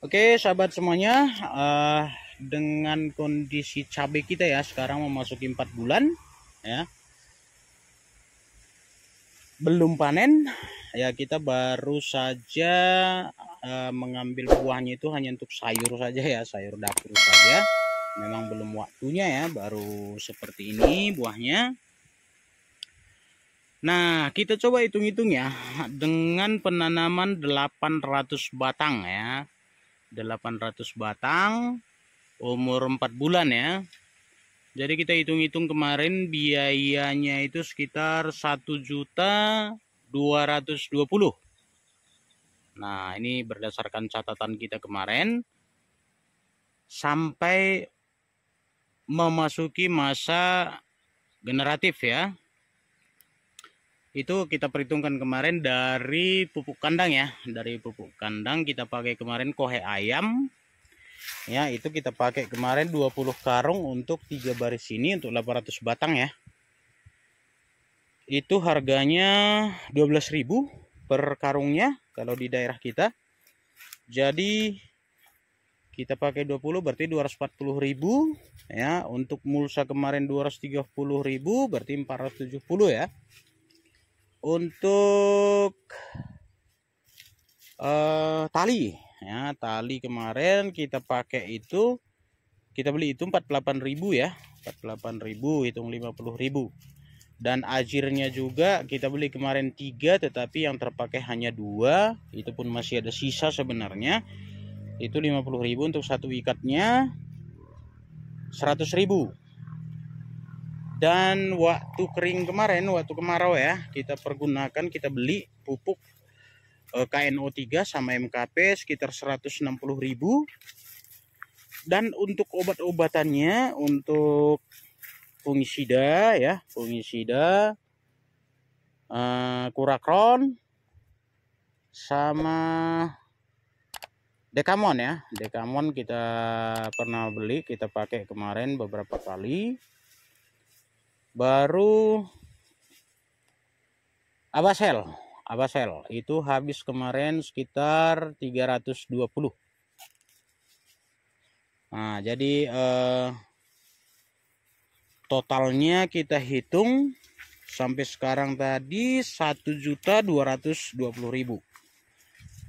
Oke, sahabat semuanya, dengan kondisi cabai kita ya sekarang memasuki 4 bulan ya, belum panen ya, kita baru saja mengambil buahnya itu hanya untuk sayur saja ya, sayur dapur saja. Memang belum waktunya ya, baru seperti ini buahnya. Nah, kita coba hitung-hitung ya, dengan penanaman 800 batang ya. 800 batang umur 4 bulan ya. Jadi kita hitung-hitung kemarin biayanya itu sekitar 1.220.000. Nah, ini berdasarkan catatan kita kemarin sampai memasuki masa generatif ya. Itu kita perhitungkan kemarin dari pupuk kandang ya. Dari pupuk kandang kita pakai kemarin kohe ayam. Ya, itu kita pakai kemarin 20 karung untuk 3 baris ini untuk 800 batang ya. Itu harganya 12.000 per karungnya kalau di daerah kita. Jadi kita pakai 20 berarti 240.000 ya. Untuk mulsa kemarin 230.000 berarti 470 ya. Untuk tali ya, tali kemarin kita pakai itu, kita beli itu 48.000 ya, 48.000 hitung 50.000. Dan ajirnya juga kita beli kemarin 3, tetapi yang terpakai hanya 2, itu pun masih ada sisa sebenarnya. Itu 50.000 untuk satu ikatnya, 100.000. Dan waktu kering kemarin, waktu kemarau ya, kita pergunakan, kita beli pupuk KNO3 sama MKP sekitar 160.000. Dan untuk obat-obatannya, untuk fungisida ya, fungisida kurakron sama dekamon ya. Dekamon kita pernah beli, kita pakai kemarin beberapa kali. Baru Abasel itu habis kemarin sekitar 320. Nah, jadi totalnya kita hitung sampai sekarang tadi 1.220.000.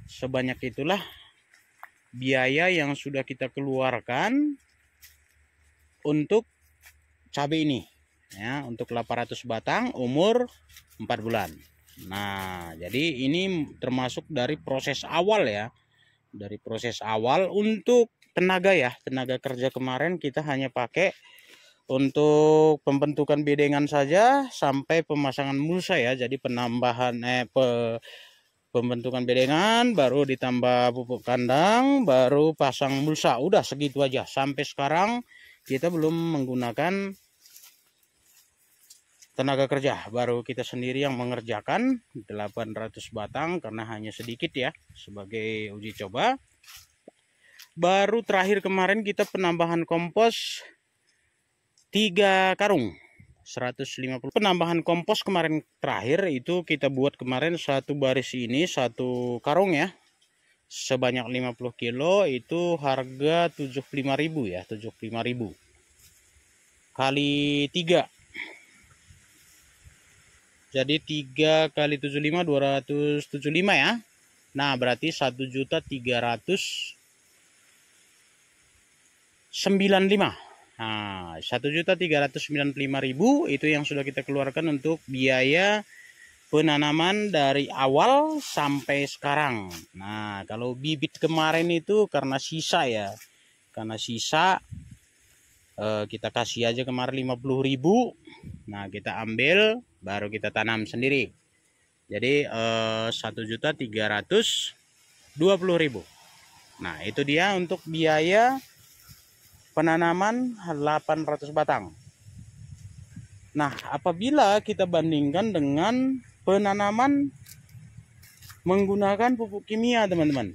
Sebanyak itulah biaya yang sudah kita keluarkan untuk cabai ini ya, untuk 800 batang umur 4 bulan. Nah, jadi ini termasuk dari proses awal ya. Dari proses awal untuk tenaga ya, tenaga kerja kemarin kita hanya pakai untuk pembentukan bedengan saja sampai pemasangan mulsa ya. Jadi penambahan pembentukan bedengan, baru ditambah pupuk kandang, baru pasang mulsa. Udah segitu aja. Sampai sekarang kita belum menggunakan tenaga kerja, baru kita sendiri yang mengerjakan 800 batang karena hanya sedikit ya, sebagai uji coba. Baru terakhir kemarin kita penambahan kompos 3 karung 150. Penambahan kompos kemarin terakhir itu kita buat kemarin satu baris ini, satu karung ya, sebanyak 50 kilo, itu harga 75.000 ya, 75.000 kali 3. Jadi 3 kali 75 275 ya. Nah, berarti 1.395. Nah, 1.395.000 itu yang sudah kita keluarkan untuk biaya penanaman dari awal sampai sekarang. Nah, kalau bibit kemarin itu karena sisa ya. Karena sisa kita kasih aja kemarin 50.000. Nah, kita ambil baru kita tanam sendiri. Jadi 1.320.000. Nah, itu dia untuk biaya penanaman 800 batang. Nah, apabila kita bandingkan dengan penanaman menggunakan pupuk kimia, teman-teman.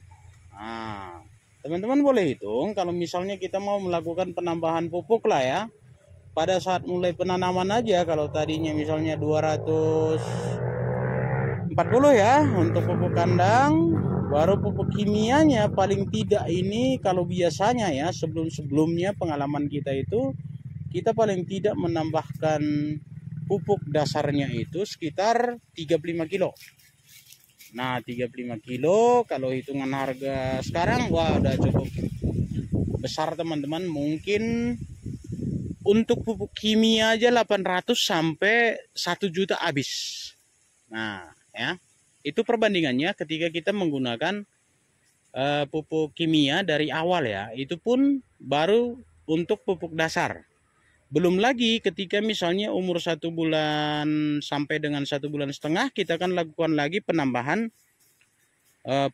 Nah, teman-teman boleh hitung kalau misalnya kita mau melakukan penambahan pupuk lah ya. Pada saat mulai penanaman aja, kalau tadinya misalnya 240 ya untuk pupuk kandang, Baru pupuk kimianya paling tidak ini, kalau biasanya ya sebelum-sebelumnya pengalaman kita itu, kita paling tidak menambahkan pupuk dasarnya itu sekitar 35 kilo. Nah 35 kilo kalau hitungan harga sekarang, wah udah cukup besar teman-teman. Mungkin untuk pupuk kimia aja 800 sampai 1 juta habis. Nah ya, itu perbandingannya ketika kita menggunakan pupuk kimia dari awal ya. Itu pun baru untuk pupuk dasar. Belum lagi ketika misalnya umur 1 bulan sampai dengan 1,5 bulan, kita akan lakukan lagi penambahan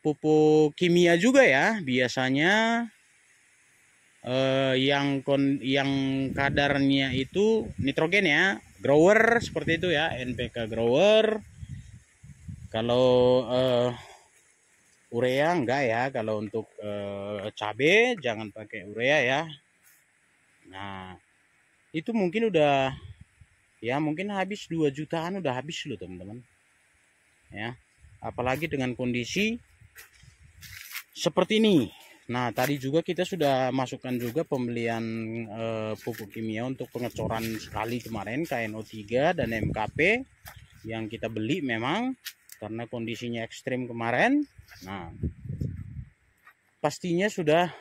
pupuk kimia juga ya. Biasanya yang kadarnya itu nitrogen ya, grower seperti itu ya, NPK grower. Kalau urea enggak ya, kalau untuk cabai jangan pakai urea ya. Nah itu mungkin udah ya, mungkin habis 2 jutaan udah habis loh teman-teman ya, apalagi dengan kondisi seperti ini. Nah tadi juga kita sudah masukkan juga pembelian pupuk kimia untuk pengecoran sekali kemarin, KNO3 dan MKP yang kita beli memang karena kondisinya ekstrim kemarin. Nah pastinya sudah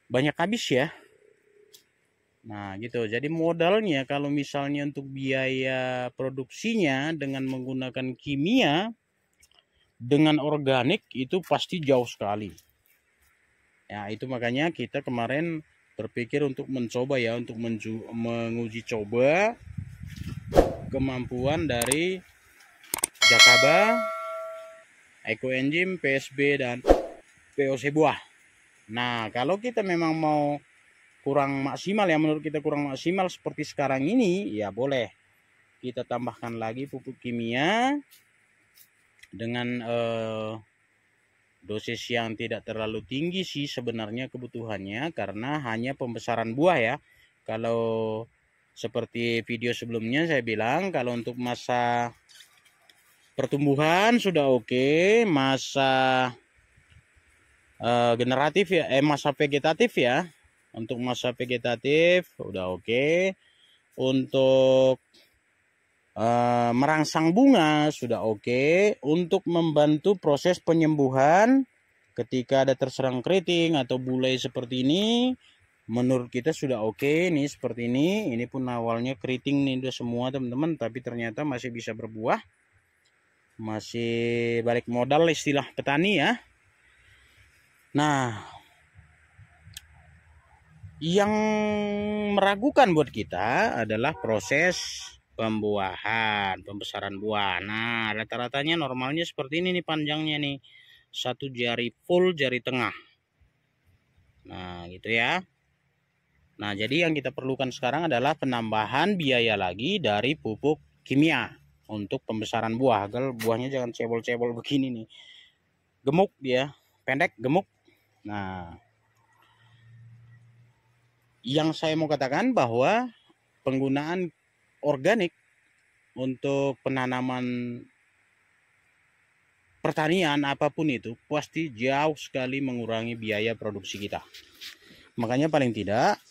banyak habis ya. Nah gitu, jadi modalnya kalau misalnya untuk biaya produksinya dengan menggunakan kimia dengan organik itu pasti jauh sekali ya. Itu makanya kita kemarin berpikir untuk mencoba ya, untuk menguji coba kemampuan dari Jakaba, Ekoenzim, PSB, dan POC buah. Nah kalau kita memang mau kurang maksimal ya, menurut kita kurang maksimal seperti sekarang ini ya, boleh kita tambahkan lagi pupuk kimia dengan dosis yang tidak terlalu tinggi sih sebenarnya kebutuhannya, karena hanya pembesaran buah ya. Kalau seperti video sebelumnya saya bilang, kalau untuk masa pertumbuhan sudah oke, masa generatif ya, masa vegetatif ya. Untuk masa vegetatif udah oke. Untuk merangsang bunga sudah oke. Untuk membantu proses penyembuhan ketika ada terserang keriting atau bulai seperti ini, menurut kita sudah oke nih seperti ini. Ini pun awalnya keriting nih udah semua teman-teman, tapi ternyata masih bisa berbuah. Masih balik modal istilah petani ya. Nah yang meragukan buat kita adalah proses pembuahan, pembesaran buah. Nah rata-ratanya normalnya seperti ini nih, panjangnya nih 1 jari full jari tengah. Nah gitu ya. Nah jadi yang kita perlukan sekarang adalah penambahan biaya lagi dari pupuk kimia untuk pembesaran buah, agar buahnya jangan cebol-cebol begini nih, gemuk dia, pendek gemuk. Nah yang saya mau katakan bahwa penggunaan organik untuk penanaman pertanian apapun itu pasti jauh sekali mengurangi biaya produksi kita. Makanya paling tidak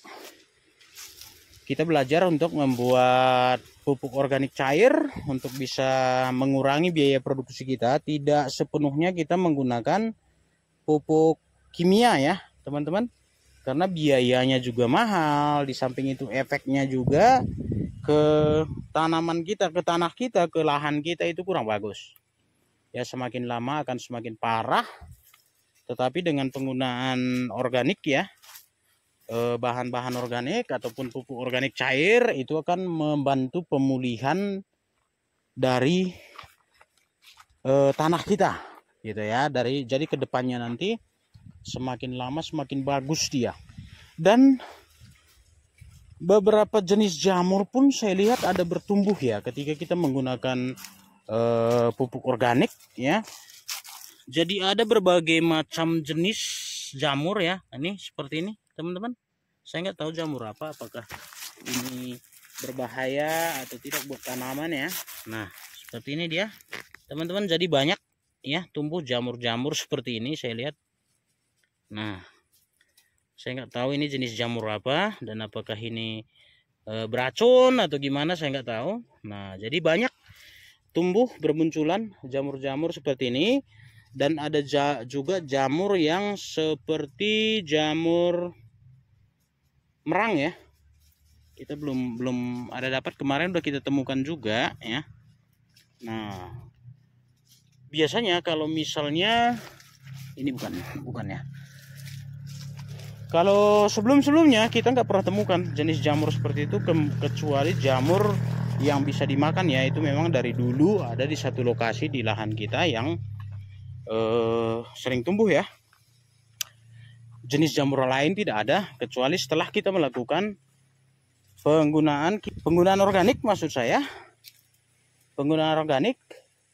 kita belajar untuk membuat pupuk organik cair untuk bisa mengurangi biaya produksi kita. Tidak sepenuhnya kita menggunakan pupuk kimia ya teman-teman, karena biayanya juga mahal. Di samping itu efeknya juga ke tanaman kita, ke tanah kita, ke lahan kita itu kurang bagus ya. Semakin lama akan semakin parah. Tetapi dengan penggunaan organik ya, bahan-bahan organik ataupun pupuk organik cair, itu akan membantu pemulihan dari tanah kita gitu ya. Jadi kedepannya nanti semakin lama semakin bagus dia. Dan beberapa jenis jamur pun saya lihat ada bertumbuh ya ketika kita menggunakan pupuk organik ya. Jadi ada berbagai macam jenis jamur ya. Ini seperti ini teman-teman. Saya nggak tahu jamur apa, apakah ini berbahaya atau tidak buat tanaman ya. Nah seperti ini dia teman-teman. Jadi banyak ya tumbuh jamur-jamur seperti ini saya lihat. Nah, saya nggak tahu ini jenis jamur apa dan apakah ini beracun atau gimana, saya nggak tahu. Nah, jadi banyak tumbuh bermunculan jamur-jamur seperti ini, dan ada juga jamur yang seperti jamur merang ya. Kita belum ada dapat, kemarin udah kita temukan juga ya. Nah, biasanya kalau misalnya ini bukan ya. Kalau sebelumnya kita nggak pernah temukan jenis jamur seperti itu, kecuali jamur yang bisa dimakan ya. Itu memang dari dulu ada di satu lokasi di lahan kita yang sering tumbuh ya. Jenis jamur lain tidak ada, kecuali setelah kita melakukan penggunaan organik, maksud saya penggunaan organik.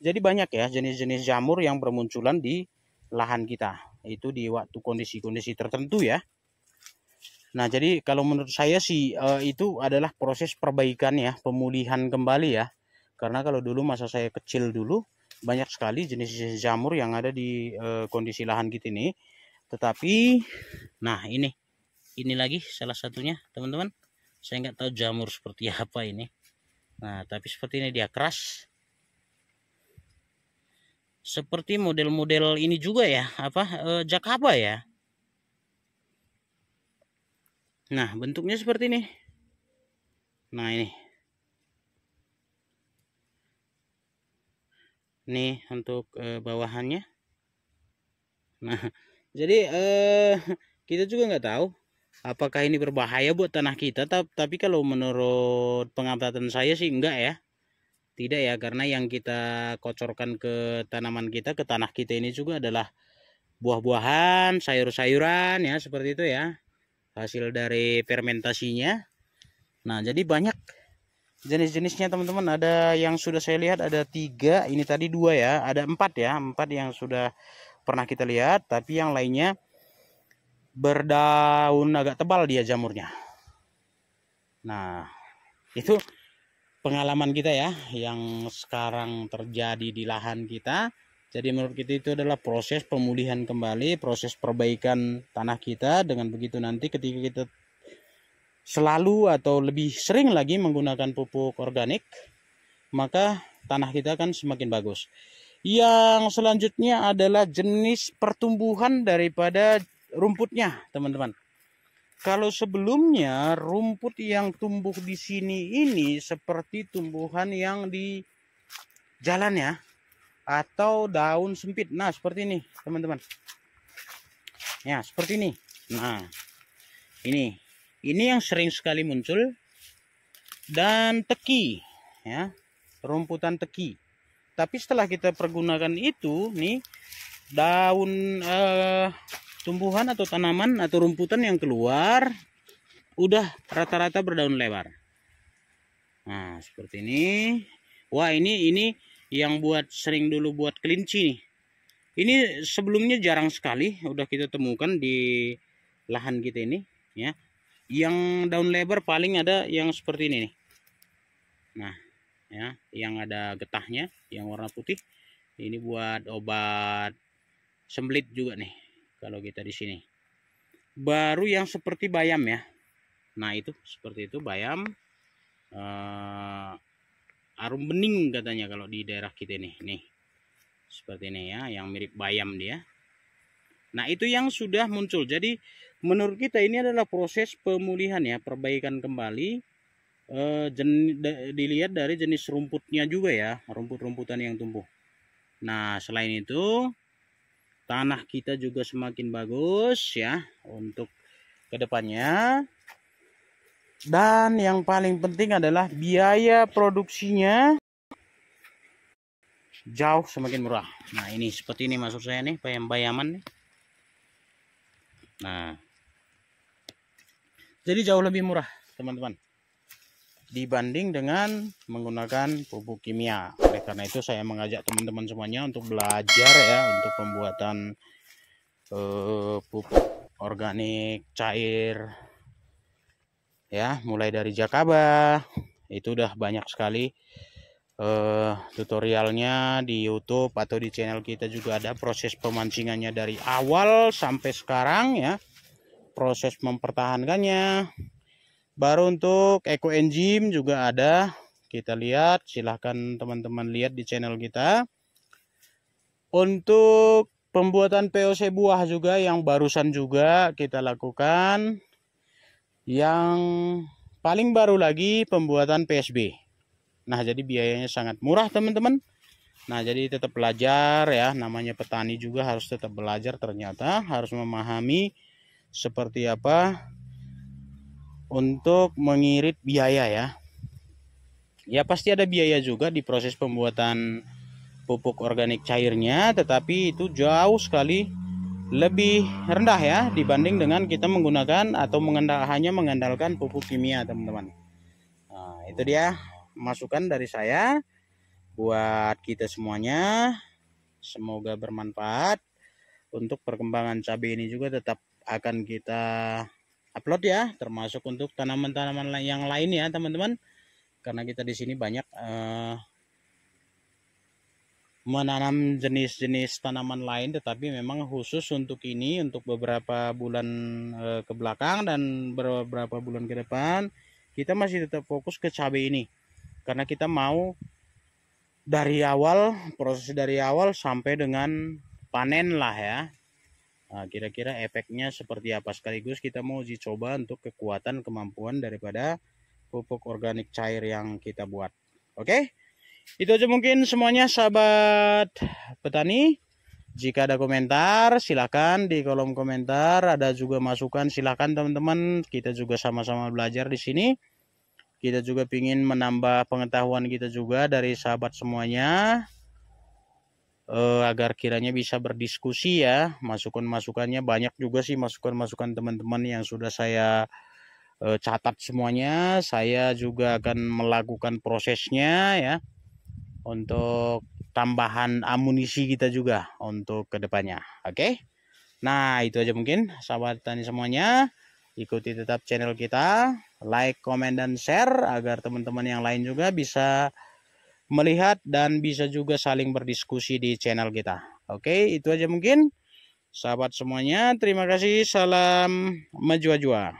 Jadi banyak ya jenis-jenis jamur yang bermunculan di lahan kita, itu di waktu kondisi-kondisi tertentu ya. Nah, jadi kalau menurut saya sih itu adalah proses perbaikan ya, pemulihan kembali ya. Karena kalau dulu masa saya kecil dulu banyak sekali jenis-jenis jamur yang ada di kondisi lahan kita ini. Tetapi nah ini lagi salah satunya teman-teman. Saya nggak tahu jamur seperti apa ini. Nah, tapi seperti ini dia keras. Seperti model-model ini juga ya, jakaba ya. Nah, bentuknya seperti ini. Nah, ini untuk bawahannya. Nah, jadi kita juga nggak tahu apakah ini berbahaya buat tanah kita. Tapi kalau menurut pengamatan saya sih enggak ya. Tidak ya, karena yang kita kocorkan ke tanaman kita, ke tanah kita ini juga adalah buah-buahan, sayur-sayuran ya, seperti itu ya. Hasil dari fermentasinya. Nah, jadi banyak jenis-jenisnya teman-teman. Ada yang sudah saya lihat ada 3, ini tadi 2 ya, ada 4 ya, 4 yang sudah pernah kita lihat, tapi yang lainnya berdaun agak tebal dia jamurnya. Nah, itu pengalaman kita ya yang sekarang terjadi di lahan kita. Jadi menurut kita itu adalah proses pemulihan kembali, proses perbaikan tanah kita. Dengan begitu nanti ketika kita selalu atau lebih sering lagi menggunakan pupuk organik, maka tanah kita akan semakin bagus. Yang selanjutnya adalah jenis pertumbuhan daripada rumputnya, teman-teman. Kalau sebelumnya rumput yang tumbuh di sini ini seperti tumbuhan yang di jalan ya, atau daun sempit. Nah, seperti ini, teman-teman. Ya, seperti ini. Nah, ini yang sering sekali muncul. Dan teki ya, rumputan teki. Tapi setelah kita pergunakan itu nih, daun tumbuhan atau tanaman atau rumputan yang keluar udah rata-rata berdaun lebar. Nah, seperti ini. Wah, ini yang sering dulu buat kelinci nih. Ini sebelumnya jarang sekali udah kita temukan di lahan kita ini ya. Yang daun lebar paling ada yang seperti ini nih. Nah, ya, yang ada getahnya, yang warna putih. Ini buat obat sembelit juga nih kalau kita di sini. Baru yang seperti bayam ya. Nah, itu seperti itu bayam. Arum bening katanya kalau di daerah kita nih seperti ini ya, yang mirip bayam dia. Nah, itu yang sudah muncul. Jadi menurut kita ini adalah proses pemulihan ya, perbaikan kembali. Dilihat dari jenis rumputnya juga ya, rumput-rumputan yang tumbuh. Nah, selain itu tanah kita juga semakin bagus ya untuk kedepannya. Dan yang paling penting adalah biaya produksinya jauh semakin murah. Nah, ini seperti ini maksud saya nih, bayam-bayaman nih. Nah, jadi jauh lebih murah teman-teman dibanding dengan menggunakan pupuk kimia. Oleh karena itu saya mengajak teman-teman semuanya untuk belajar ya untuk pembuatan pupuk organik cair ya, mulai dari jakaba itu udah banyak sekali tutorialnya di YouTube atau di channel kita juga ada proses pemancingannya dari awal sampai sekarang ya, proses mempertahankannya. Baru untuk eco enzim juga ada, kita lihat, silahkan teman-teman lihat di channel kita. Untuk pembuatan POC buah juga yang barusan juga kita lakukan. Yang paling baru lagi pembuatan PSB. Nah, jadi biayanya sangat murah teman-teman. Nah, jadi tetap belajar ya, namanya petani juga harus tetap belajar, ternyata harus memahami seperti apa untuk mengirit biaya ya. Ya pasti ada biaya juga di proses pembuatan pupuk organik cairnya, tetapi itu jauh sekali lebih rendah ya dibanding dengan kita menggunakan atau hanya mengandalkan pupuk kimia teman-teman. Nah, itu dia masukan dari saya buat kita semuanya, semoga bermanfaat. Untuk perkembangan cabai ini juga tetap akan kita upload ya, termasuk untuk tanaman-tanaman yang lain ya teman-teman, karena kita di sini banyak menanam jenis-jenis tanaman lain, tetapi memang khusus untuk ini untuk beberapa bulan ke belakang dan beberapa bulan ke depan kita masih tetap fokus ke cabai ini. Karena kita mau dari awal, proses dari awal sampai dengan panen lah ya. Nah, kira-kira efeknya seperti apa, sekaligus kita mau uji coba untuk kekuatan kemampuan daripada pupuk organik cair yang kita buat. Oke, itu aja mungkin semuanya sahabat petani. Jika ada komentar silakan di kolom komentar, ada juga masukan silakan teman-teman, kita juga sama-sama belajar di sini. Kita juga ingin menambah pengetahuan kita juga dari sahabat semuanya, agar kiranya bisa berdiskusi ya. Masukan-masukannya banyak juga sih, masukan-masukan teman-teman yang sudah saya catat semuanya. Saya juga akan melakukan prosesnya ya, untuk tambahan amunisi kita juga untuk kedepannya. Oke, nah itu aja mungkin sahabat tani semuanya. Ikuti tetap channel kita, like, komen, dan share agar teman-teman yang lain juga bisa melihat dan bisa juga saling berdiskusi di channel kita. Oke, itu aja mungkin sahabat semuanya. Terima kasih, salam maju-jua.